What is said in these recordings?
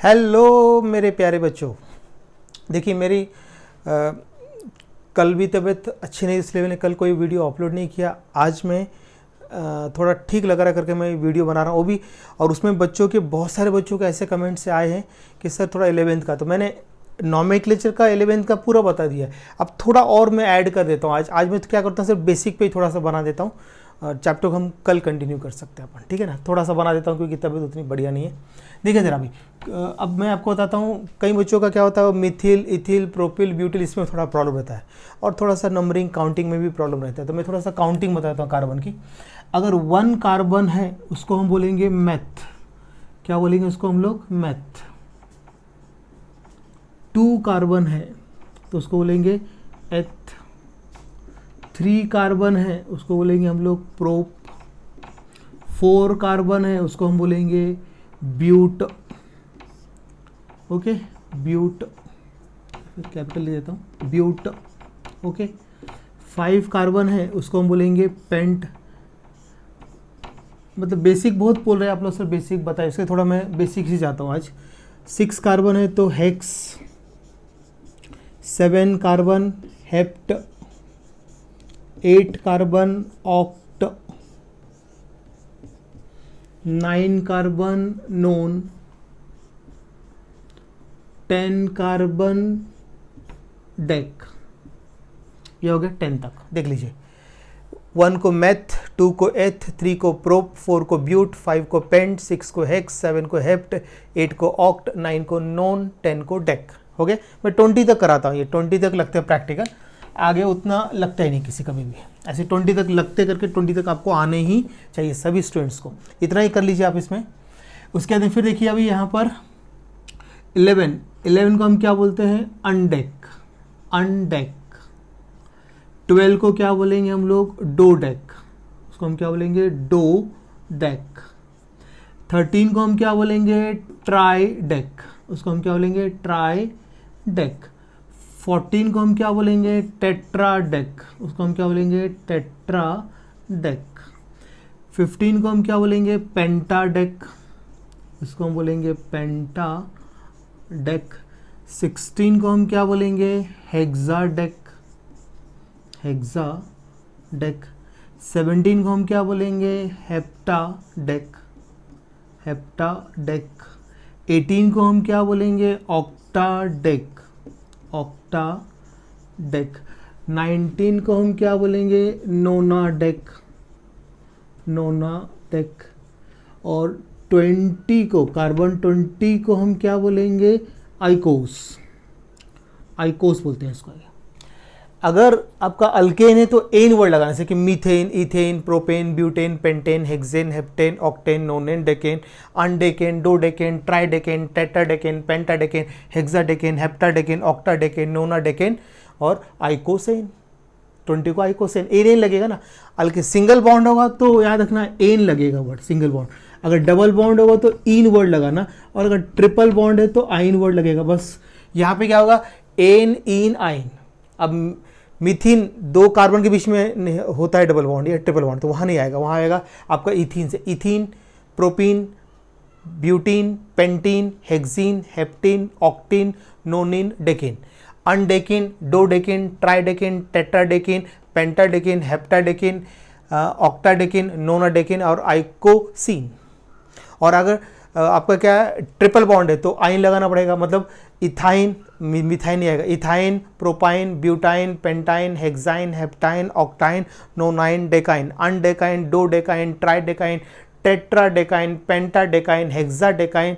Hello मेरे प्यारे बच्चों, देखिए मेरी कल भी तबीयत अच्छी नहीं, इसलिए मैंने कल कोई वीडियो अपलोड नहीं किया। आज मैं थोड़ा ठीक लग रहा करके मैं वीडियो बना रहा हूँ, वो भी। और उसमें बच्चों के बहुत सारे बच्चों के ऐसे कमेंट्स आए हैं कि सर थोड़ा 11th का, तो मैंने नॉमेनक्लेचर का 11th का पूरा बता दिया है। अब थोड़ा और मैं ऐड कर देता हूँ। आज मैं तो क्या करता हूँ, सिर्फ बेसिक पे ही थोड़ा सा बना देता हूँ। चैप्टर को हम कल कंटिन्यू कर सकते हैं अपन, ठीक है ना। थोड़ा सा बना देता हूँ क्योंकि तबीयत उतनी बढ़िया नहीं है। देखिए ज़रा अभी अब मैं आपको बताता हूँ, कई बच्चों का क्या होता है, मिथिल, इथिल, प्रोपिल, ब्यूटिल, इसमें थोड़ा प्रॉब्लम रहता है और थोड़ा सा नंबरिंग काउंटिंग में भी प्रॉब्लम रहता है। तो मैं थोड़ा सा काउंटिंग बताता हूँ कार्बन की। अगर 1 कार्बन है उसको हम बोलेंगे मैथ। क्या बोलेंगे उसको हम लोग? मैथ। 2 कार्बन है तो उसको बोलेंगे एथ। 3 कार्बन है उसको बोलेंगे हम लोग प्रोप। 4 कार्बन है उसको हम बोलेंगे ब्यूट। ओके, ब्यूट, कैपिटल ले देता हूँ, ब्यूट। ओके, 5 कार्बन है उसको हम बोलेंगे पेंट। मतलब बेसिक बहुत बोल रहे हैं आप लोग, सर बेसिक बताए, इसलिए थोड़ा मैं बेसिक ही जाता हूँ आज। 6 कार्बन है तो hex. 7 carbon hept. 8 carbon oct. 9 carbon known. 10 carbon deck. ये हो गया 10 तक, देख लीजिए। 1 को मैथ, 2 को एथ, 3 को प्रोप, 4 को ब्यूट, 5 को पेंट, 6 को हेक्स, 7 को हेप्ट, 8 को ऑक्ट, 9 को नोन, 10 को डेक। हो गया। मैं 20 तक कराता हूँ, ये 20 तक लगते हैं प्रैक्टिकल, आगे उतना लगता ही नहीं किसी कभी भी। ऐसे 20 तक लगते करके 20 तक आपको आने ही चाहिए सभी स्टूडेंट्स को, इतना ही कर लीजिए आप इसमें। उसके बाद फिर देखिए अभी यहाँ पर 11 को हम क्या बोलते हैं? अनडेक। अनडेक। 12 को क्या बोलेंगे हम लोग? डो डेक। उसको हम क्या बोलेंगे? Dough deck. 13 को हम क्या बोलेंगे? Try deck. उसको हम क्या बोलेंगे? Try deck. 14 को हम क्या बोलेंगे? Tetra deck. उसको हम क्या बोलेंगे? Tetra deck. 15 को हम क्या बोलेंगे? पेंटा डेक। इसको हम बोलेंगे पेंटा डेक। 16 को हम क्या बोलेंगे? Hexa deck. Hexa deck. 17 को हम क्या बोलेंगे? Hepta deck. Hepta deck. 18 को हम क्या बोलेंगे? Octa deck. Octa deck. 19 को हम क्या बोलेंगे? नोना डेक। नोना डेक। और 20 को, कार्बन 20 को हम क्या बोलेंगे? आइकोस। आइकोस बोलते हैं इसको। अगर आपका अल्केन है तो एन वर्ड लगाना, जैसे कि methane, ethane, propane, butane, pentane, hexane, heptane, octane, nonane, decane, undecane, dodecane, tridecane, tetradecane, pentadecane, hexadecane, heptadecane, octadecane, nonadecane और आइकोसेन। 20 को आइकोसेन, एन लगेगा ना। अल्के सिंगल बॉन्ड होगा तो याद रखना एन लगेगा वर्ड, सिंगल बॉन्ड। अगर डबल बॉन्ड होगा तो इन वर्ड लगाना, और अगर ट्रिपल बॉन्ड है तो आइन वर्ड लगेगा। बस यहाँ पे क्या होगा? एन, इन, आइन। अब मिथिन 2 कार्बन के बीच में होता है डबल बॉन्ड या ट्रिपल बॉन्ड, तो वहाँ नहीं आएगा, वहाँ आएगा आपका इथीन से। Ethene, propene, butene, pentene, hexene, heptene, octene, nonene, decene. Undecene, dodecene, tridecene, tetradecene, pentadecene, heptadecene, octadecene, nonadecene और आइकोसीन। और अगर आपका क्या है, ट्रिपल बॉन्ड है तो आइन लगाना पड़ेगा, मतलब इथाइन, मिथाइन नहीं आएगा। Ethyne, propyne, butyne, pentyne, hexyne, heptyne, octyne, nonyne, decyne. Undecyne, dodecyne, tridecyne, tetradecyne, pentadecyne, hexadecyne,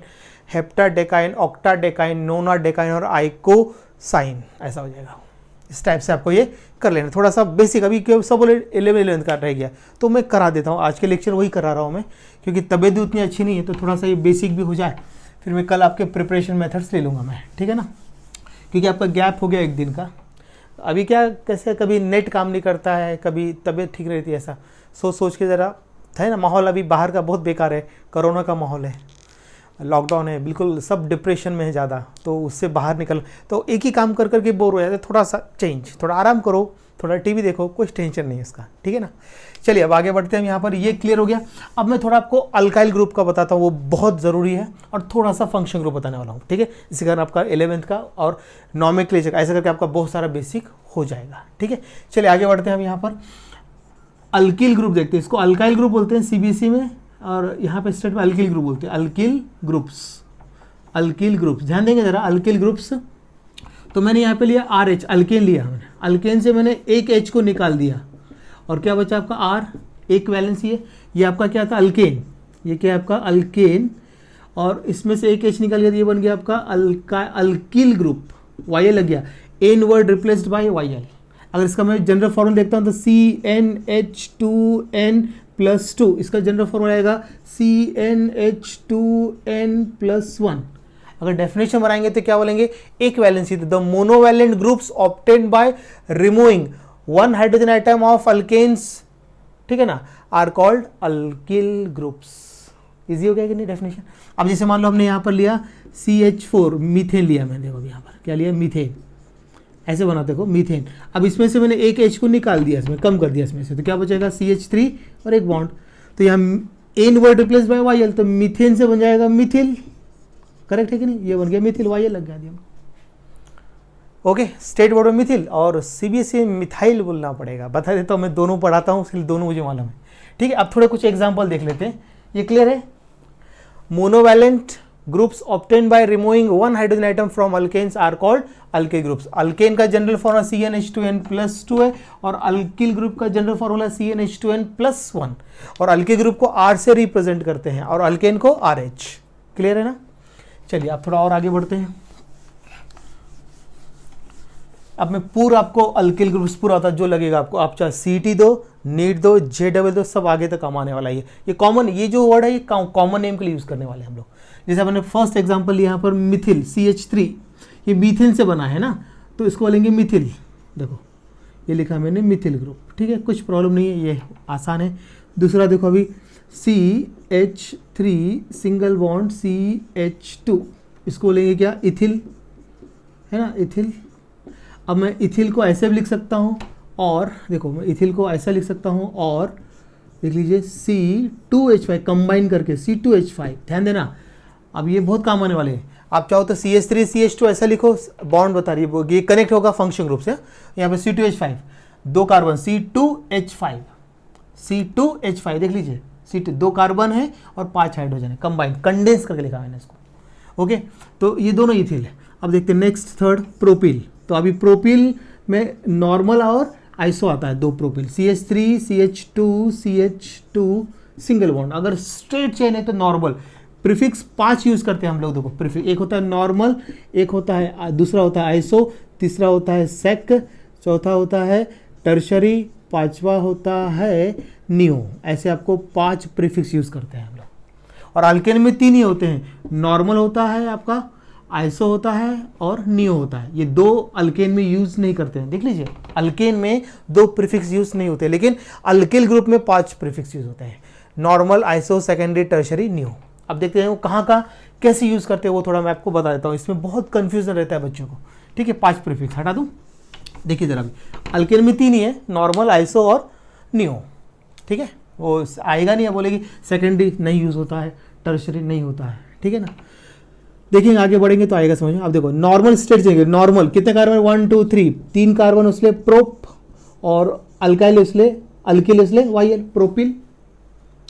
heptadecyne, octadecyne, nonadecyne और आइकोसाइन। ऐसा हो जाएगा। इस टाइप से आपको ये कर लेना, थोड़ा सा बेसिक। अभी क्यों सब बोले 11 का रह गया तो मैं करा देता हूँ, आज के लेक्चर वही करा रहा हूँ मैं, क्योंकि तबीयत भी उतनी अच्छी नहीं है, तो थोड़ा सा ये बेसिक भी हो जाए। फिर मैं कल आपके प्रिपरेशन मेथड्स ले लूँगा मैं, ठीक है ना, क्योंकि आपका गैप हो गया 1 दिन का। अभी क्या कैसे, कभी नेट काम नहीं करता है, कभी तबीयत ठीक नहीं रहती, ऐसा सोच के ज़रा है ना। माहौल अभी बाहर का बहुत बेकार है, कोरोना का माहौल है, लॉकडाउन है, बिल्कुल सब डिप्रेशन में है ज़्यादा, तो उससे बाहर निकल, तो एक ही काम कर करके बोर हो जाते। थोड़ा सा चेंज, थोड़ा आराम करो, थोड़ा टीवी देखो, कुछ टेंशन नहीं है इसका, ठीक है ना। चलिए अब आगे बढ़ते हैं हम यहाँ पर, ये क्लियर हो गया। अब मैं थोड़ा आपको अल्काइल ग्रुप का बताता हूँ, वो बहुत ज़रूरी है, और थोड़ा सा फंक्शन ग्रुप बताने वाला हूँ, ठीक है। इसी कारण आपका 11th का और नॉमेनक्लेचर का ऐसा करके आपका बहुत सारा बेसिक हो जाएगा, ठीक है। चलिए आगे बढ़ते हैं हम यहाँ पर अल्किल ग्रुप देखते हैं। इसको अल्काइल ग्रुप बोलते हैं सीबीएसई में, और यहाँ पे स्टेट में अल्किल ग्रुप बोलते हैं। अल्किल ग्रुप्स, अल्किल ग्रुप्स ध्यान देंगे जरा, अल्किल ग्रुप्स। तो मैंने यहाँ पे लिया RH, अल्केन लिया मैंने, अल्केन से मैंने एक H को निकाल दिया, और क्या बचा आपका R, एक वैलेंसी है, ये आपका क्या था अल्केन, ये क्या है आपका अल्केन, और इसमें से एक H निकाल गया, ये बन गया आपका अल्किल ग्रुप, YL लग गया, N word replaced by YL। अगर इसका मैं जनरल फॉर्मूला देखता हूँ तो CnH2n+2, इसका जनरल फॉर्मूला आएगा CnH2n+1। अगर डेफिनेशन बनाएंगे तो क्या बोलेंगे, एक valency, the monovalent groups obtained by removing one hydrogen atom of alkanes, ठीक है ना, are called alkyl groups. Easy हो गया कि नहीं डेफिनेशन। अब जैसे मान लो हमने यहाँ पर लिया CH4 मीथेन लिया मैंने, देखो यहाँ पर क्या लिया मीथेन, ऐसे बना देखो मीथेन। अब इसमें से मैंने एक H को निकाल दिया, इसमें कम कर दिया इसमें से, तो क्या बचेगा CH3 और एक बॉन्ड, तो यहाँ N word replace by YL, तो मीथेन से बन जाएगा मिथिल, करेक्ट है कि नहीं, ये बन गया मिथिल, YL लग गया दिया। ओके, स्टेट बोर्ड में मिथिल और सीबीएसई में मिथाइल बोलना पड़ेगा, बता देता हूँ, मैं दोनों पढ़ाता हूँ इसलिए दोनों मुझे मालूम है, ठीक है। अब थोड़े कुछ एग्जांपल देख लेते हैं, ये क्लियर है। Monovalent groups obtained by removing one hydrogen atom from alkanes are called alkyl groups. Alkane का जनरल फॉर्मूला CnH2n+2 है, और अल्किल ग्रुप का जनरल फॉर्मूला CnH2n+1, और अल्किल ग्रुप को R से रिप्रेजेंट करते हैं और अल्केन को RH। क्लियर है ना। चलिए अब थोड़ा और आगे बढ़ते हैं। अब मैं पूरा आपको अल्किल ग्रुप्स पूरा होता जो लगेगा आपको, आप चाहे CT दो, नीट दो, JEE दो, सब आगे तक कमाने वाला है। ये कॉमन, ये जो वर्ड है ये कॉमन नेम के लिए यूज करने वाले हैं हम लोग। जैसे अपने फर्स्ट एग्जांपल यहाँ पर मिथिल CH3, ये मीथिल से बना है ना, तो इसको बोलेंगे मिथिल। देखो ये लिखा मैंने मिथिल ग्रुप, ठीक है, कुछ प्रॉब्लम नहीं है, ये आसान है। दूसरा देखो अभी CH3 सिंगल बॉन्ड CH2, इसको बोलेंगे क्या इथिल, है ना, इथिल। अब मैं इथिल को ऐसे भी लिख सकता हूँ, और देखो मैं इथिल को ऐसा लिख सकता हूँ, और देख लीजिए C2H5 कंबाइन करके C2H5, ध्यान देना। अब ये बहुत काम आने वाले हैं, आप चाहो तो CH3 CH2 ऐसा लिखो, बॉन्ड बता रही है, ये कनेक्ट होगा फंक्शन ग्रुप से। यहाँ पे C2H5 दो कार्बन C2H5 देख लीजिए, C2 दो कार्बन है और 5 हाइड्रोजन है, कंबाइन कंडेंस करके लिखा मैंने इसको। ओके, तो ये दोनों इथिल है। अब देखते हैं नेक्स्ट थर्ड प्रोपिल। तो अभी प्रोपिल में नॉर्मल और आइसो आता है, दो propyl CH3 CH2 single bond. अगर स्ट्रेट चेन है तो नॉर्मल, प्रीफिक्स 5 यूज करते हैं हम लोग। देखो प्रीफिक्स, एक होता है नॉर्मल, एक होता है, दूसरा होता है आइसो, तीसरा होता है सेक, चौथा होता है टर्शरी, पांचवा होता है नियो। ऐसे आपको 5 प्रीफिक्स यूज करते हैं हम लोग। और अल्केन में 3 ही होते हैं, नॉर्मल होता है आपका, आइसो होता है और नियो होता है। ये 2 अल्केन में यूज नहीं करते हैं, देख लीजिए अल्केन में 2 प्रीफिक्स यूज नहीं होते, लेकिन अल्किल ग्रुप में 5 प्रीफिक्स यूज होते हैं, normal, iso, secondary, tertiary, neo. अब देखते हैं वो कहाँ कैसे यूज करते हैं, वो थोड़ा मैं आपको बता देता हूँ, इसमें बहुत कंफ्यूजन रहता है बच्चों को, ठीक है। 5 प्रीफिक्स हटा दूँ, देखिए जरा, अल्केन में 3 ही है, नॉर्मल, आइसो और नियो, ठीक है। वो आएगा नहीं, बोलेगी सेकेंडरी नहीं यूज होता है, टर्शरी नहीं होता है, ठीक है ना। देखेंगे आगे बढ़ेंगे तो आएगा समझ में। अब देखो नॉर्मल स्टेट चाहिए, नॉर्मल कितने कार्बन, 1 2 3, 3 कार्बन उसले प्रोप, और अल्काइल उसले, अल्किल उसले YL, प्रोपिल,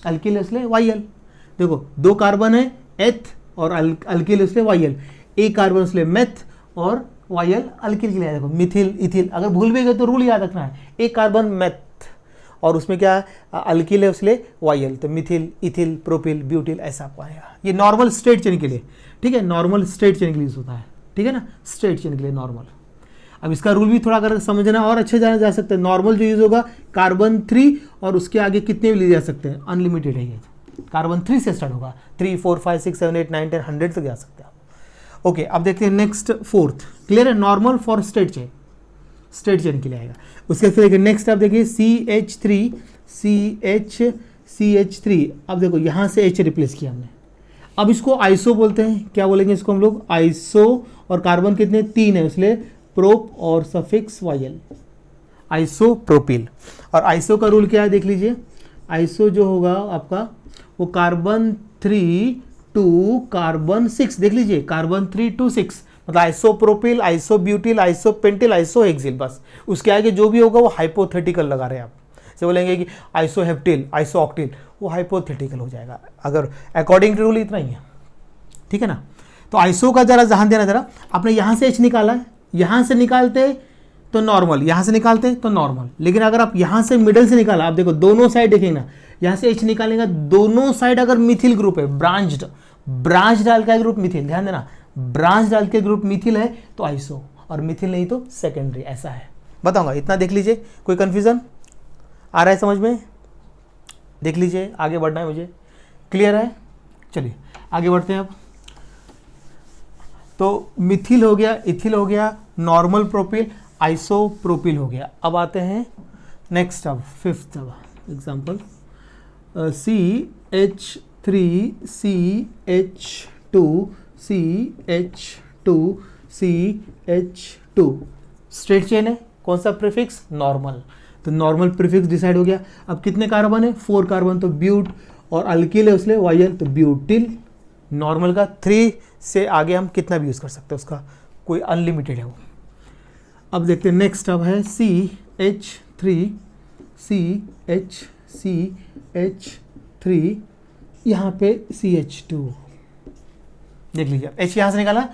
अल्किल उसले YL। देखो 2 कार्बन है एथ और अल्किल उसले YL, एक कार्बन उसले मेथ और YL अल्किल के लिए। देखो मिथिल, इथिल, अगर भूल भी गए तो रूल याद रखना है, एक कार्बन मेथ और उसमें क्या है अल्किल है उसले YL, तो मिथिल, इथिल, प्रोपिल, ब्यूटिल, ऐसा आपको आएगा। ये नॉर्मल स्ट्रेट चेन के लिए, ठीक है, नॉर्मल स्ट्रेट चेन के लिए होता है, ठीक है ना, स्ट्रेट चेन के लिए नॉर्मल। अब इसका रूल भी थोड़ा अगर समझना और अच्छे जाना जा सकता है, नॉर्मल जो यूज होगा कार्बन 3 और उसके आगे कितने भी ले जा सकते हैं, अनलिमिटेड है ये, कार्बन 3 से स्टार्ट होगा, 3 4 5 6 7 8 9 10 100 तक जा सकते हैं आप। ओके, अब देखते हैं नेक्स्ट फोर्थ, क्लियर है, normal for straight chain, straight chain के लिए आएगा। उसके फिर नेक्स्ट आप देखिए CH3, अब देखो यहाँ से H रिप्लेस किया हमने। अब इसको आइसो बोलते हैं, क्या बोलेंगे इसको हम लोग, आइसो, और कार्बन कितने 3 है इसलिए प्रोप और सफिक्स YL, आइसोप्रोपिल। और आइसो का रूल क्या है देख लीजिए, आइसो जो होगा आपका वो कार्बन 3 टू कार्बन 6, देख लीजिए कार्बन 3 टू 6, मतलब आइसोप्रोपिल, आइसोब्यूटिल, आइसोपेंटिल, आइसोहेक्सिल, बस उसके आगे जो भी होगा वो हाइपोथेटिकल लगा रहे हैं आप। से बोलेंगे कि आइसोहेप्टिल, आइसोऑक्टिल, वो हाइपोथेटिकल हो जाएगा, अगर अकॉर्डिंग टू रूल इतना ही है, ठीक है ना। तो आइसो का जरा ध्यान देना, जरा आपने यहाँ से H निकाला है, यहाँ से निकालते तो नॉर्मल, यहाँ से निकालते तो नॉर्मल, लेकिन अगर आप यहाँ से मिडल से निकाला, आप देखो दोनों साइड देखेंगे ना, यहाँ से H निकालेंगे, दोनों साइड अगर मिथिल ग्रुप है, ब्रांच डाल का ग्रुप मिथिल, ध्यान देना, ब्रांच डाल के ग्रुप मिथिल है तो आइसो, और मिथिल नहीं तो सेकेंडरी, ऐसा है। बताऊंगा, इतना देख लीजिए, कोई कंफ्यूजन आ रहा है समझ में? देख लीजिए, आगे बढ़ना है मुझे, क्लियर है? चलिए आगे बढ़ते हैं अब। तो मिथिल हो गया, इथिल हो गया, नॉर्मल प्रोपिल, आइसोप्रोपिल हो गया। अब आते हैं नेक्स्ट, अब फिफ्थ अब एग्जाम्पल, CH3CH2CH2CH2 स्ट्रेट चेन है, कौन सा प्रीफिक्स? नॉर्मल। तो नॉर्मल प्रीफिक्स डिसाइड हो गया। अब कितने कार्बन है? 4 कार्बन, तो ब्यूट, और अल्किल है उसलिए YL, तो ब्यूटिल। नॉर्मल का 3 से आगे हम कितना भी यूज़ कर सकते हैं, उसका कोई अनलिमिटेड है वो। अब देखते हैं नेक्स्ट, अब है CH3 यहाँ पे CH2, देख लीजिए H यहाँ से निकाला,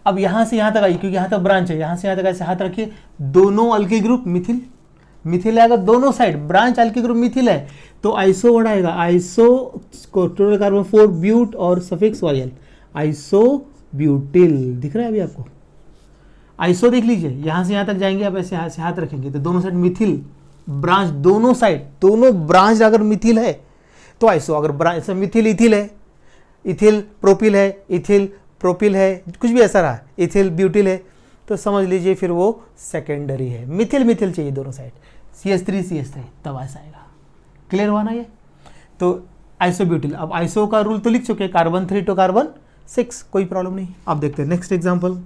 अब यहाँ से यहाँ तक आई, क्योंकि यहाँ तक ब्रांच है, यहाँ से यहाँ तक ऐसे हाथ रखिए, दोनों अल्किल ग्रुप मिथिल, मिथिल आएगा दोनों side, branch alkyl group Mithil है तो आइसो वर्ड आएगा, आइसो को टोटल कार्बन 4 ब्यूट और सफिक्स YL, आइसो ब्यूटिल। दिख रहा है अभी आपको? आइसो देख लीजिए, यहाँ से यहाँ तक जाएंगे, आप ऐसे हाथ रखेंगे तो दोनों साइड मिथिल, ब्रांच दोनों साइड, दोनों ब्रांच अगर मिथिल है तो आइसो, अगर ब्रांच मिथिल इथिल है, इथिल प्रोपिल है, इथिल प्रोपिल है, कुछ भी ऐसा रहा, इथिल ब्यूटिल है, तो समझ लीजिए फिर वो सेकेंडरी है। मिथिल मिथिल चाहिए दोनों साइड, CH3 तब ऐसा आएगा। क्लियर हुआ ना ये? तो आइसोब्यूटिल। अब आइसो का रूल तो लिख चुके हैं, कार्बन 3 टू कार्बन 6, कोई प्रॉब्लम नहीं। अब देखते हैं नेक्स्ट एग्जांपल,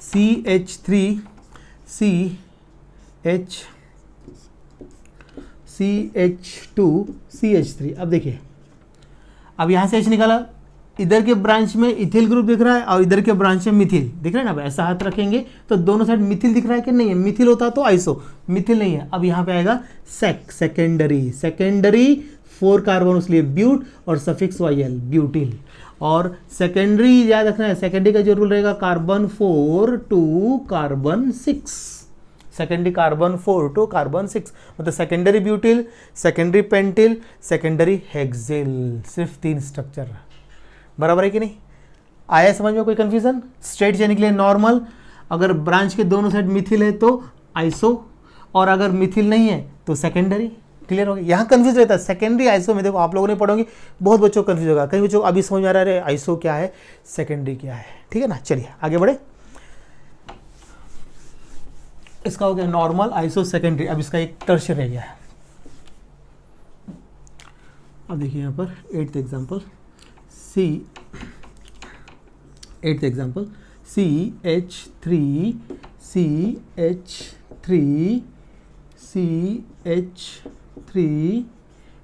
CH2CH3। अब देखिए, अब यहाँ से H निकाला, इधर के ब्रांच में इथिल ग्रुप दिख रहा है और इधर के ब्रांच में मिथिल दिख रहा है ना, ऐसा हाथ रखेंगे तो दोनों साइड मिथिल दिख रहा है कि नहीं है? मिथिल होता तो आइसो, मिथिल नहीं है। अब यहाँ पे आएगा सेकेंडरी, 4 कार्बन उसलिए ब्यूट और सफिक्स YL, ब्यूटिल। और सेकेंडरी याद रखना है, सेकेंडरी का जो रूल रहेगा carbon 4 to carbon 6, secondary carbon 4 to carbon 6, मतलब secondary butyl, secondary pentyl, secondary hexyl, सिर्फ 3 स्ट्रक्चर। बराबर है कि नहीं? आया समझ में? कोई कंफ्यूजन? स्ट्रेट चेन के लिए नॉर्मल, अगर ब्रांच के दोनों साइड मिथिल है तो आइसो, और अगर मिथिल नहीं है तो सेकेंडरी। क्लियर हो गया? यहाँ कंफ्यूज रहता है सेकेंडरी आइसो में, देखो आप लोगों ने पढ़ोगे, बहुत बच्चों को कंफ्यूज होगा, कई बच्चों को अभी समझ में आ रहा है आइसो क्या है, सेकेंडरी क्या है। ठीक है ना? चलिए आगे बढ़े। इसका हो गया नॉर्मल, आइसो, सेकेंडरी। अब इसका एक टर्शियरी रह गया है। अब देखिए यहाँ पर 8th एग्जाम्पल, CH3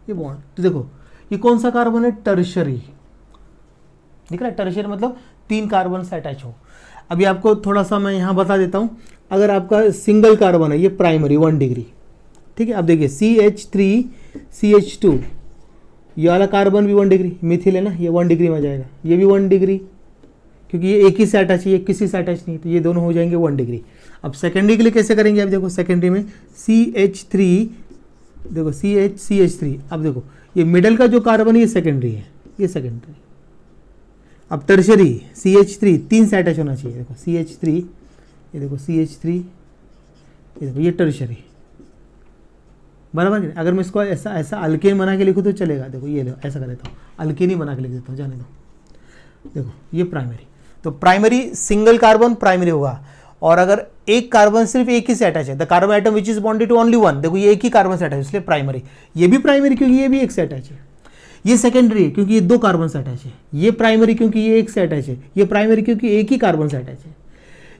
ये बॉन्ड, तो देखो ये कौन सा कार्बन है? टर्शियरी। दिख रहा है? टर्शियरी मतलब 3 कार्बन से अटैच हो। अभी आपको थोड़ा सा मैं यहाँ बता देता हूँ, अगर आपका सिंगल कार्बन है, ये प्राइमरी 1 डिग्री, ठीक है। अब देखिए CH3CH2, ये वाला कार्बन भी 1 डिग्री, मिथिल है ना, ये 1 डिग्री में जाएगा, ये भी 1 डिग्री, क्योंकि ये एक ही से अटैच है, ये किसी से अटैच नहीं, तो ये दोनों हो जाएंगे 1 डिग्री। अब सेकेंडरी के लिए कैसे करेंगे? अब देखो सेकेंडरी में CH3, देखो CH3, अब देखो ये मिडल का जो कार्बन है ये सेकेंडरी है, ये सेकेंडरी। अब टर्शियरी CH3 3 से अटैच होना चाहिए, देखो CH3, ये देखो CH3, ये देखो ये टर्शियरी। बराबर है? अगर मैं इसको ऐसा ऐसा अल्केन बना के लिखूँ तो चलेगा, देखो ये देखो ऐसा कर देता हूँ, अल्केन ही बना के लिख देता हूँ, जाने दो। देखो ये प्राइमरी, तो प्राइमरी सिंगल कार्बन प्राइमरी होगा, और अगर एक कार्बन सिर्फ एक ही से अटैच है, the carbon atom which is bonded to only 1, देखो ये एक ही कार्बन से अटैच है इसलिए प्राइमरी। ये भी प्राइमरी क्योंकि ये भी एक से अटैच है। ये सेकेंडरी है क्योंकि ये 2 कार्बन से अटैच है। ये प्राइमरी क्योंकि ये एक से अटैच है। ये प्राइमरी क्योंकि एक ही कार्बन से अटैच है।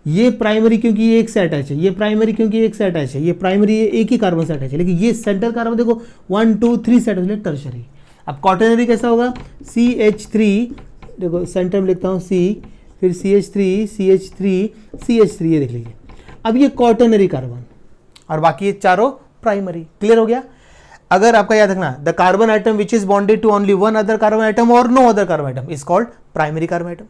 ये प्राइमरी क्योंकि ये एक से अटैच है, ये प्राइमरी क्योंकि एक से अटैच है, ये प्राइमरी ये एक ही कार्बन से अटैच है, लेकिन ये सेंटर कार्बन देखो 1 2 3 से अटैच है, टर्शरी। अब क्वाटरनरी कैसा होगा, CH3 देखो सेंटर में लिखता हूँ C, फिर CH3 CH3 CH3, ये देख लीजिए। अब ये क्वाटरनरी कार्बन और बाकी ये चारों प्राइमरी। क्लियर हो गया। अगर आपका याद रखना, the carbon atom which is bonded to only one other carbon atom और no other carbon atom is called primary carbon atom.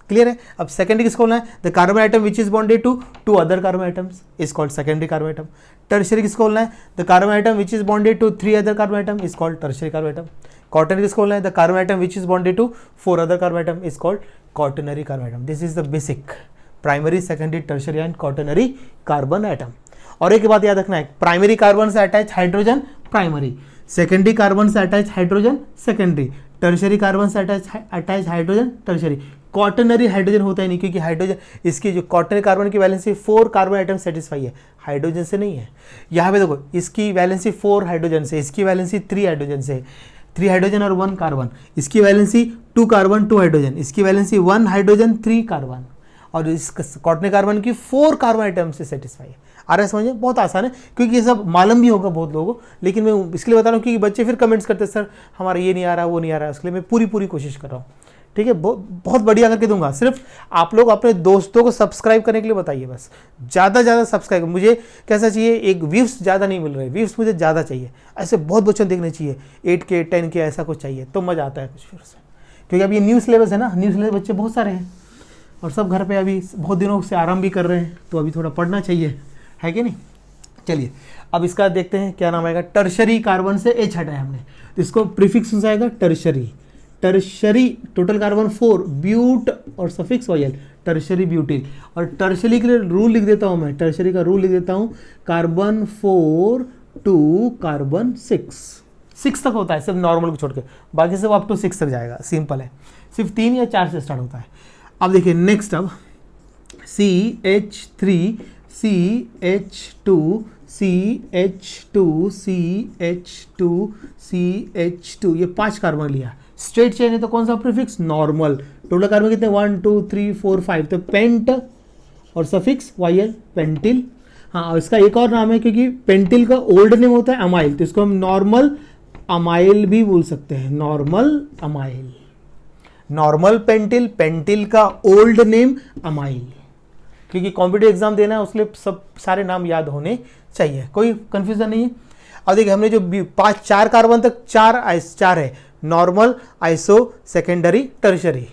Clear है। अब सेकेंडरी किसको बोलना है, the carbon atom which is bonded to two other carbon atoms is called secondary carbon atom. Tertiary किसको बोलना है, the carbon atom which is bonded to 3 other carbon atom is called tertiary carbon atom. Quaternary किसको बोलना है, the carbon atom which is bonded to 4 other carbon atom is called quaternary carbon atom. This is the basic primary, secondary, tertiary and quaternary carbon atom. और एक बात याद रखना है, primary carbon से attach hydrogen primary, secondary carbon से attach hydrogen secondary, tertiary carbon से attach hydrogen tertiary. Quaternary hydrogen होता ही नहीं, क्योंकि हाइड्रोजन इसकी जो क्वाटरनरी कार्बन की वैलेंसी 4 कार्बन आइटम सेटिस्फाई है, हाइड्रोजन से नहीं है। यहाँ पे देखो इसकी वैलेंसी 4 हाइड्रोजन से, इसकी वैलेंसी 3 हाइड्रोजन से, 3 हाइड्रोजन और 1 कार्बन, इसकी वैलेंसी 2 कार्बन 2 हाइड्रोजन, इसकी वैलेंसी 1 हाइड्रोजन 3 कार्बन, और इस क्वाटरनरी कार्बन की 4 कार्बन आइटम से सेटिस्फाई है। आ रहा है समझे, बहुत आसान है, क्योंकि ये सब मालूम भी होगा बहुत लोगों को, लेकिन मैं इसलिए बता रहा हूँ कि बच्चे फिर कमेंट्स करते हैं सर हमारा ये नहीं आ रहा वो नहीं आ रहा है, इसलिए मैं पूरी कोशिश कर रहा हूँ। ठीक है, बहुत बढ़िया करके दूंगा। सिर्फ आप लोग अपने दोस्तों को सब्सक्राइब करने के लिए बताइए, बस ज़्यादा सब्सक्राइब। मुझे कैसा चाहिए, एक व्यूज़ ज़्यादा नहीं मिल रहे, व्यूज़ मुझे ज़्यादा चाहिए, ऐसे बहुत बच्चों देखने चाहिए, 8K 10K ऐसा कुछ चाहिए तो मज़ा आता है कुछ फिर से। क्योंकि अभी ये न्यू सिलेबस है ना, न्यू सिलेबस बच्चे बहुत सारे हैं और सब घर पे अभी बहुत दिनों से आराम भी कर रहे हैं, तो अभी थोड़ा पढ़ना चाहिए, है कि नहीं। चलिए अब इसका देखते हैं क्या नाम आएगा। टर्शरी कार्बन से H हटाया हमने, तो इसको प्रीफिक्स हो जाएगा tertiary. Tertiary total carbon 4, but और सफिक्स YL, टर्शरी ब्यूटिल। और टर्शरी के लिए रूल लिख देता हूँ मैं, टर्शरी का रूल लिख देता हूँ, कार्बन 4 टू कार्बन 6 तक होता है सिर्फ नॉर्मल को छोड़ के, बाकी सब अप टू 6 तक जाएगा, सिंपल है। सिर्फ 3 या 4 से स्टार्ट होता है। अब देखिए नेक्स्ट, अब CH3 CH2 CH2 CH2 CH2, ये 5 कार्बन लिया। स्ट्रेट चेन है तो कौन सा प्रीफिक्स, नॉर्मल। टोटल कार्बन कितने 1 2 3 4 5, तो पेंट और सफिक्स YL, पेंटिल। हाँ, और इसका एक और नाम है, क्योंकि पेंटिल का ओल्ड नेम होता है अमाइल, तो इसको हम नॉर्मल अमाइल भी बोल सकते हैं, normal amyl. Normal pentyl, pentyl का ओल्ड नेम अमाइल। क्योंकि कॉम्पिटिटिव एग्जाम देना है उसके लिए सब सारे नाम याद होने चाहिए, कोई कंफ्यूजन नहीं है। अब देखिए हमने जो 4 कार्बन तक 4 है, नॉर्मल, आइसो, सेकेंडरी, टर्शरी।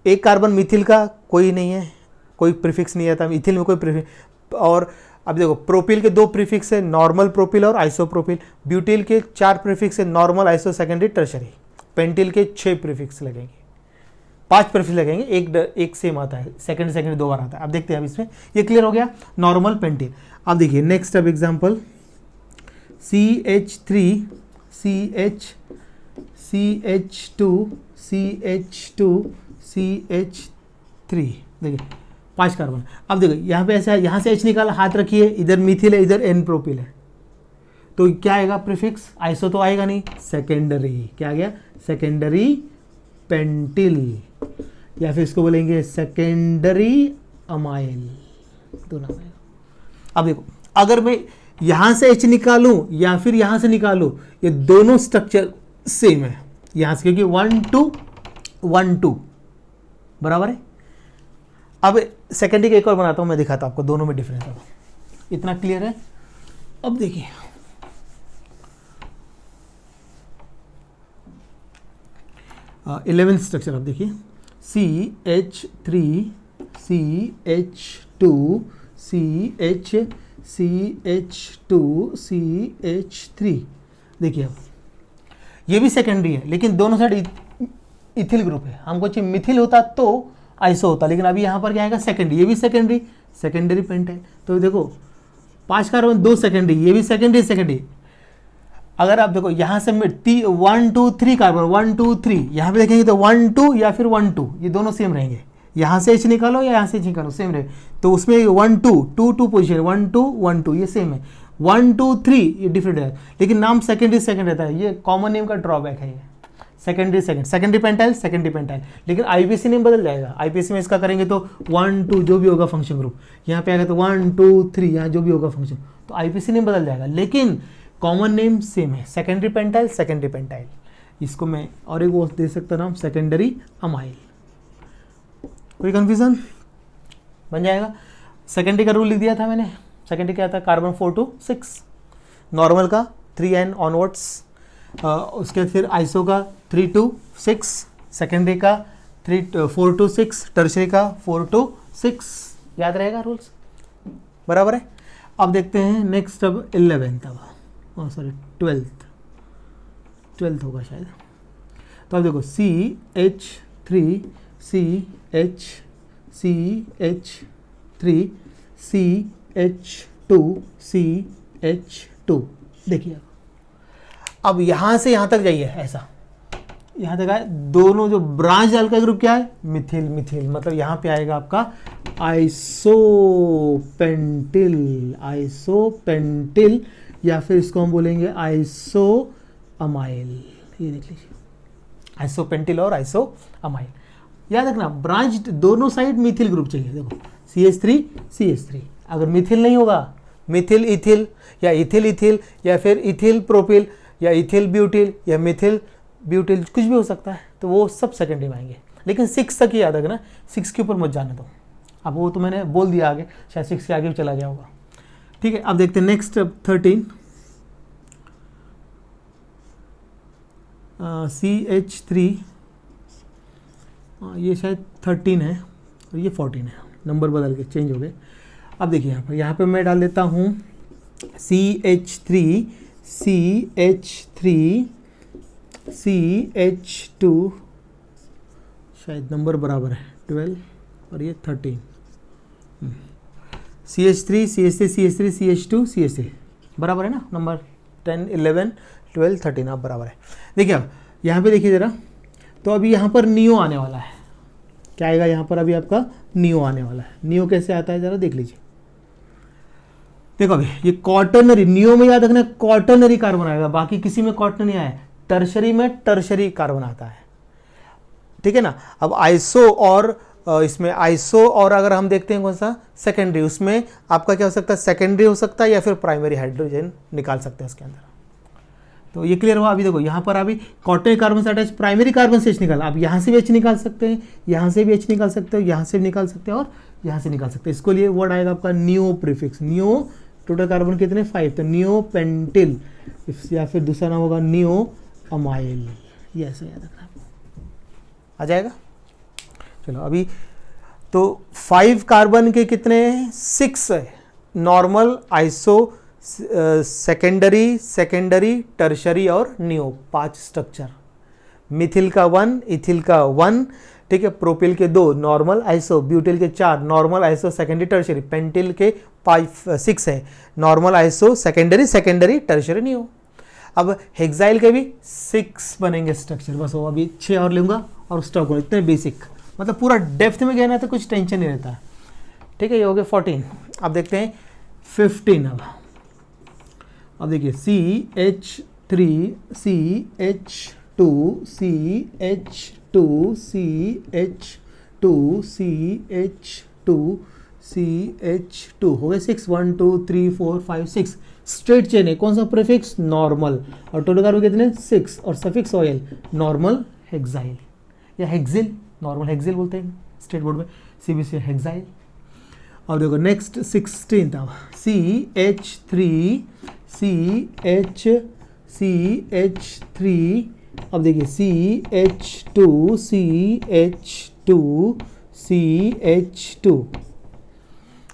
एक कार्बन मिथिल का कोई नहीं है, कोई प्रीफिक्स नहीं आता, मिथिल में कोई प्रीफिक्स। और अब देखो प्रोपिल के 2 प्रीफिक्स है, नॉर्मल प्रोपिल और आइसोप्रोपिल। ब्यूटिल के 4 प्रीफिक्स है, normal, iso, secondary, tertiary. Pentyl के 6 प्रीफिक्स लगेंगे, 5 प्रीफिक्स लगेंगे, एक सेम आता है, सेकेंडरी 2 बार आता है। अब देखते हैं अब इसमें, ये क्लियर हो गया, नॉर्मल पेंटिल। अब देखिए नेक्स्ट, अब example CH3 CH2 CH2 CH3, देखिए 5 कार्बन। अब देखो यहाँ पे ऐसा है, यहाँ से H निकाला, हाथ रखिए, इधर मिथिल है, इधर N प्रोपिल है, तो क्या आएगा प्रीफिक्स, आइसो तो आएगा नहीं, सेकेंडरी। क्या आ गया, सेकेंडरी पेंटिल, या फिर इसको बोलेंगे सेकेंडरी अमाइल, दो नाम आएगा। अब देखो अगर मैं यहां से H निकालूं या फिर यहां से निकालूं, ये दोनों स्ट्रक्चर सेम है यहां से, क्योंकि 1 2 1 2 बराबर है। अब सेकेंडरी का एक और बनाता हूं, मैं दिखाता हूं आपको दोनों में डिफरेंस। अब इतना क्लियर है। अब देखिए 11th स्ट्रक्चर, अब देखिए CH3 CH2 CH2 CH3, देखिए अब ये भी सेकेंडरी है, लेकिन दोनों साइड इथिल ग्रुप है। हमको चाहिए मिथिल होता तो आइसो होता, लेकिन अभी यहाँ पर क्या आएगा, सेकेंडरी। ये भी सेकेंडरी पेंट है, तो देखो 5 कार्बन 2 सेकेंडरी, ये भी सेकेंडरी। अगर आप देखो यहाँ से 1 2 3 कार्बन 1 2 3, यहाँ पे देखेंगे तो 1 2 या फिर 1 2, ये दोनों सेम रहेंगे। यहाँ से H निकालो या यहाँ से H निकालो, सेम रहे, तो उसमें 1 2 2 2 पोजिशन, 1 2 1 2, ये सेम है। 1 2 3 ये डिफरेंट है, लेकिन नाम सेकेंडरी रहता है, ये कॉमन नेम का ड्रॉबैक है। ये सेकेंडरी पेंटाइल, लेकिन आईपीसी नेम बदल जाएगा। आईपीसी में इसका करेंगे तो 1 2 जो भी होगा फंक्शन ग्रुप, यहाँ पे आएगा तो 1 2 3 यहाँ जो भी होगा फंक्शन, तो आईपीसी नेम बदल जाएगा, लेकिन कॉमन नेम सेम है, सेकेंडरी पेंटाइल। इसको मैं और एक वो दे सकता नाम सेकेंडरी अमाइल। कोई कंफ्यूजन? बन जाएगा। सेकेंडरी का रूल लिख दिया था मैंने। सेकेंडरी क्या था? कार्बन 4 to 6, नॉर्मल का 3n ऑनवर्ड्स, उसके बाद फिर आइसो का 3 to 6, सेकेंडरी का 4 to 6, टर्शरी का 4 to 6। याद रहेगा रूल्स, बराबर है। अब देखते हैं नेक्स्ट, अब 11th, अब सॉरी 12th होगा शायद। तो अब देखो CH3 CH2 CH2। देखिए अब यहाँ से यहाँ तक जाइए, ऐसा यहाँ तक आए, दोनों जो ब्रांच डाल का ग्रुप क्या है? मिथिल, मतलब यहाँ पे आएगा आपका आइसोपेंटिल, या फिर इसको हम बोलेंगे आइसोअमाइल। ये देख लीजिए, आइसोपेंटिल और आइसोअमाइल। याद रखना ब्रांच दोनों साइड मिथिल ग्रुप चाहिए। देखो CH3 अगर मिथिल नहीं होगा, मिथिल इथिल या इथिल या फिर इथिल प्रोपिल या इथिल ब्यूटिल या मिथिल ब्यूटिल, कुछ भी हो सकता है, तो वो सब सेकेंडरी में आएंगे। लेकिन 6 तक ही याद रखना, 6 के ऊपर मत जाने दो। अब वो तो मैंने बोल दिया, आगे शायद 6 के आगे भी चला गया होगा। ठीक है, अब देखते हैं नेक्स्ट 13 CH3, ये शायद 13 है और ये 14 है, नंबर बदल के चेंज हो गए। अब देखिए यहाँ पे मैं डाल देता हूँ CH3 CH2, शायद नंबर बराबर है 12 और ये 13, CH3 CH2 CH3 बराबर है ना, नंबर 10 11 12 13 अब बराबर है। देखिए अब यहाँ पे देखिए ज़रा, तो अभी यहाँ पर नियो आने वाला है। क्या आएगा यहाँ पर? अभी आपका नियो आने वाला है। नियो कैसे आता है ज़रा देख लीजिए। देखो अभी ये क्वाटर्नरी, नियो में याद रखना क्वाटर्नरी कार्बन आएगा, बाकी किसी में क्वाटर्नरी नहीं आया। टर्शरी में टर्शरी कार्बन आता है, ठीक है ना। अब आइसो और इसमें आइसो और अगर हम देखते हैं कौन सा सेकेंडरी, उसमें आपका क्या हो सकता है? सेकेंडरी हो सकता है या फिर प्राइमरी हाइड्रोजन निकाल सकते हैं उसके अंदर। तो ये क्लियर हुआ। अभी देखो यहाँ पर अभी क्वाटर्नरी कार्बन से अटैच प्राइमरी कार्बन से H निकाला, आप यहाँ से भी H निकाल सकते हैं, यहाँ से भी H निकाल सकते हो, यहाँ से भी निकाल सकते हैं और यहाँ से निकाल सकते हैं। इसको लिए वर्ड आएगा आपका neo prefix. Neo total carbon कितने? 5, तो नियो पेंटिल या फिर दूसरा नाम होगा नियो अमाइल। ये ऐसा याद रखना आ जाएगा। चलो अभी तो 5 कार्बन के कितने? 6 है, नॉर्मल, आइसो, सेकेंडरी, टर्शरी और नियो, 5 स्ट्रक्चर। मिथिल का 1, इथिल का 1, ठीक है, प्रोपिल के 2, नॉर्मल, आइसो, ब्यूटिल के 4, normal, iso, secondary, tertiary, pentyl के 6 है, normal, iso, secondary, tertiary, neo. अब हेक्साइल के भी 6 बनेंगे स्ट्रक्चर, बस वो अभी 6 और लूँगा और स्टॉप हो। इतने बेसिक, मतलब पूरा डेप्थ में गया ना तो कुछ टेंशन नहीं रहता। ठीक है, ये हो गया 14। अब देखते हैं 15। अब देखिए CH3 CH2 CH2 CH2 CH2 हो गए 6, 1 2 3 4 5 6 स्ट्रेट चेन है। कौन सा प्रीफिक्स? नॉर्मल। और टोटल कार्बन कितने? 6 और सफिक्स ऑयल नॉर्मल हेक्साइल या हेक्सिल, नॉर्मल हेक्सिल बोलते हैं स्टेट बोर्ड में, CBC हेक्साइल। और देखो नेक्स्ट 16 था CH3 अब देखिए CH2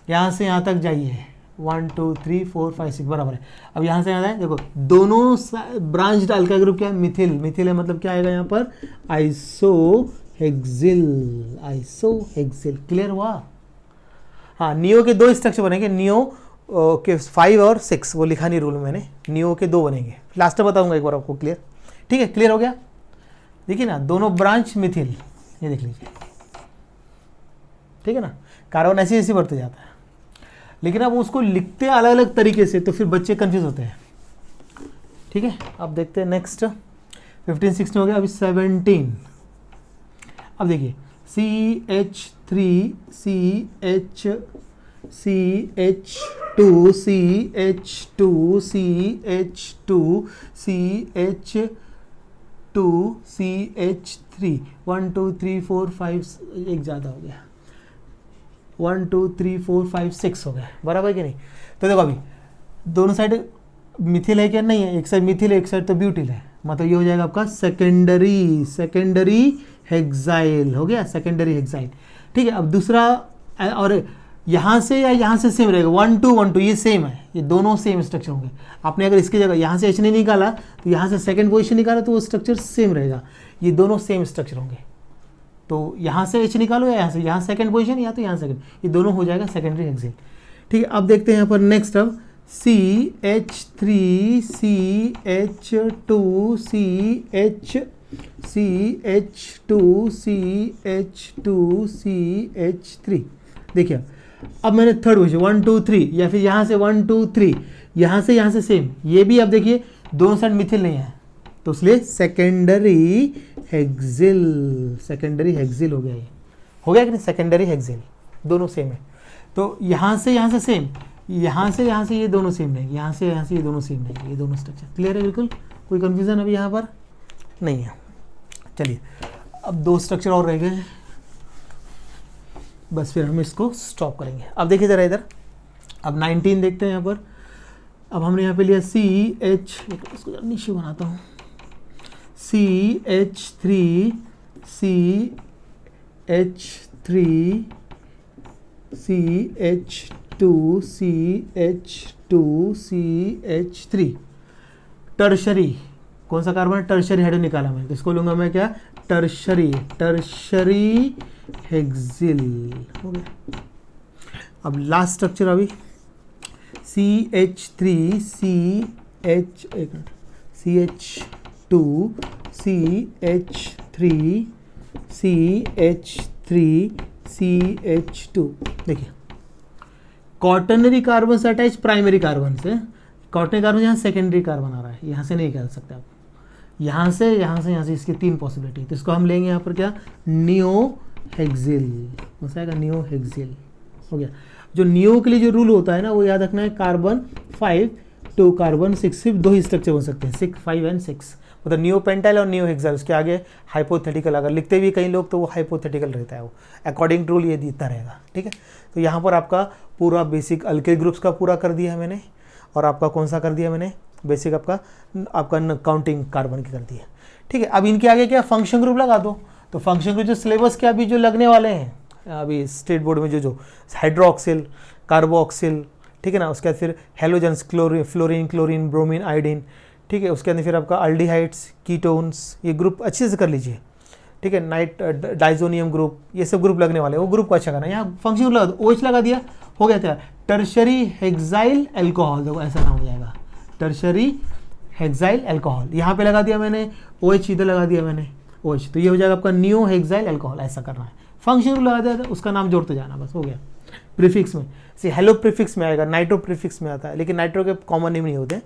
यहाँ से यहाँ तक जाइए 1 2 3 4 5 6 बराबर है। अब यहाँ से यहाँ है, देखो दोनों ब्रांच डाल का ग्रुप क्या है? मिथिल है, मतलब क्या आएगा यहाँ पर? आइसोहेक्सिल। क्लियर हुआ? हाँ, नियो के 2 स्ट्रक्चर बनेंगे, नियो के 5 और 6, वो लिखा नहीं रूल में मैंने, नियो के 2 बनेंगे, लास्ट में बताऊंगा एक बार आपको। क्लियर? ठीक है, क्लियर हो गया। देखिए ना, दोनों ब्रांच मिथिल, ये देख लीजिए, ठीक है ना। कार्बन ऐसे बढ़ते जाता है, लेकिन अब उसको लिखते हैं अलग अलग तरीके से, तो फिर बच्चे कंफ्यूज होते हैं। ठीक है, अब देखते हैं नेक्स्ट 15 16 हो गया, अभी 17। अब देखिए CH3 CH CH2 CH2 CH2 CH2 CH3 1 2 3 4 5, एक ज़्यादा हो गया, 1 2 3 4 5 6 हो गया, बराबर कि नहीं। तो देखो अभी दोनों साइड मिथिल है क्या, नहीं है, एक साइड मिथिल है एक साइड तो ब्यूटिल है, मतलब ये हो जाएगा आपका सेकेंडरी हेक्साइल हो गया, सेकेंडरी हेक्साइल। ठीक है, अब दूसरा, और यहाँ से या यहाँ से सेम रहेगा, 1 2 1 2 ये सेम है, ये दोनों सेम स्ट्रक्चर होंगे। आपने अगर इसकी जगह यहाँ से H नहीं निकाला तो यहाँ से सेकंड पोजीशन निकाला तो वो स्ट्रक्चर सेम रहेगा, ये दोनों सेम स्ट्रक्चर होंगे। तो यहाँ से H निकालो या यहाँ सेकंड पोजीशन या तो यहाँ सेकंड, ये दोनों हो जाएगा सेकेंडरी हेक्साइल। ठीक है, अब देखते हैं यहाँ पर नेक्स्ट, अब CH3 CH2 CH2 CH3। देखिए अब मैंने थर्ड पोजीशन 1 2 3, या फिर यहाँ से 1 2 3, यहाँ से सेम, ये भी अब देखिए दोनों साइड मिथिल नहीं है तो इसलिए सेकेंडरी हेक्सिल हो गया, ये हो गया कि नहीं, सेकेंडरी हेक्सिल, दोनों सेम है। तो यहाँ से सेम, यहाँ से ये दोनों सेम नहीं, यहाँ से ये दोनों सेम नहीं, ये दोनों स्ट्रक्चर क्लियर है बिल्कुल, कोई कंफ्यूजन अभी यहाँ पर नहीं है। चलिए अब दो स्ट्रक्चर और रह गए हैं, बस फिर हम इसको स्टॉप करेंगे। अब देखिए ज़रा इधर, अब 19 देखते हैं यहाँ पर। अब हमने यहाँ पे लिया इसको नीचे बनाता हूँ, CH3 CH3 टर्शरी, कौन सा कार्बन है, टर्शरी हाइड्रोजन निकाला मैं, तो इसको लूंगा मैं क्या, टर्शरी हेक्सिल हो गया। अब लास्ट स्ट्रक्चर अभी CH2 CH2 देखिए, क्वाटर्नरी कार्बन से अटैच प्राइमरी कार्बन से, क्वाटर्नरी कार्बन यहाँ सेकेंडरी कार्बन आ रहा है, यहाँ से नहीं कह सकते आप, यहाँ से इसकी 3 पॉसिबिलिटी, तो इसको हम लेंगे यहाँ पर क्या, नियो हेक्सिल, कौन सा आएगा, नियो हेक्सिल हो गया। जो नियो के लिए जो रूल होता है ना, वो याद रखना है, कार्बन 5 टू कार्बन 6, सिर्फ 2 ही स्ट्रक्चर बन सकते हैं, 6 5 एंड 6, मतलब नियो पेंटाइल और नियो हेक्साइल, उसके आगे हाइपोथेटिकल अगर लिखते भी कई लोग तो वो हाइपोथेटिकल रहता है, वो अकॉर्डिंग टू रूल ये दिखता रहेगा। ठीक है, तो यहाँ पर आपका पूरा बेसिक अल्किल ग्रुप्स का पूरा कर दिया है मैंने, और आपका कौन सा कर दिया मैंने, बेसिक आपका काउंटिंग कार्बन की कर दिया। ठीक है, अब इनके आगे क्या, फंक्शन ग्रुप लगा दो। तो फंक्शन ग्रुप जो सिलेबस के अभी जो लगने वाले हैं अभी स्टेट बोर्ड में, जो हाइड्रोक्सिल, कार्बोक्सिल, ठीक है ना, उसके बाद फिर हेलोजेंस, फ्लोरीन, ब्रोमीन, आयोडीन, ठीक है, उसके अंदर फिर आपका अल्डिहाइड्स, कीटोन्स, ये ग्रुप अच्छे से कर लीजिए। ठीक है, डाइजोनियम ग्रुप, ये सब ग्रुप लगने वाले हैं, वो ग्रुप को अच्छा करना है। यहाँ फंक्शन ग्रुप लगा दो, OH लगा दिया, हो गया था टर्शरी हेक्साइल एल्कोहल, देखो ऐसा नाम हो जाएगा, टर्शरी हेक्साइल एल्कोहल। यहाँ पे लगा दिया मैंने OH, इधर लगा दिया मैंने OH, तो ये हो जाएगा आपका नियो हेक्साइल एल्कोहल, ऐसा करना है। फंक्शन ग्रुप लगा दिया था, उसका नाम जोड़ते जाना, बस हो गया। प्रीफिक्स में से हेलो प्रीफिक्स में आएगा, नाइट्रो प्रीफिक्स में आता है, लेकिन नाइट्रो के कॉमन नेम नहीं होते,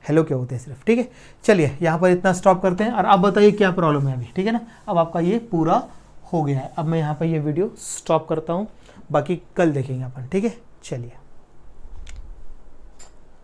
हेलो के होते हैं सिर्फ। ठीक है, चलिए यहाँ पर इतना स्टॉप करते हैं, और आप बताइए क्या प्रॉब्लम है अभी। ठीक है ना, अब आपका ये पूरा हो गया है। अब मैं यहाँ पर ये वीडियो स्टॉप करता हूँ, बाकी कल देखेंगे अपन। ठीक है, चलिए।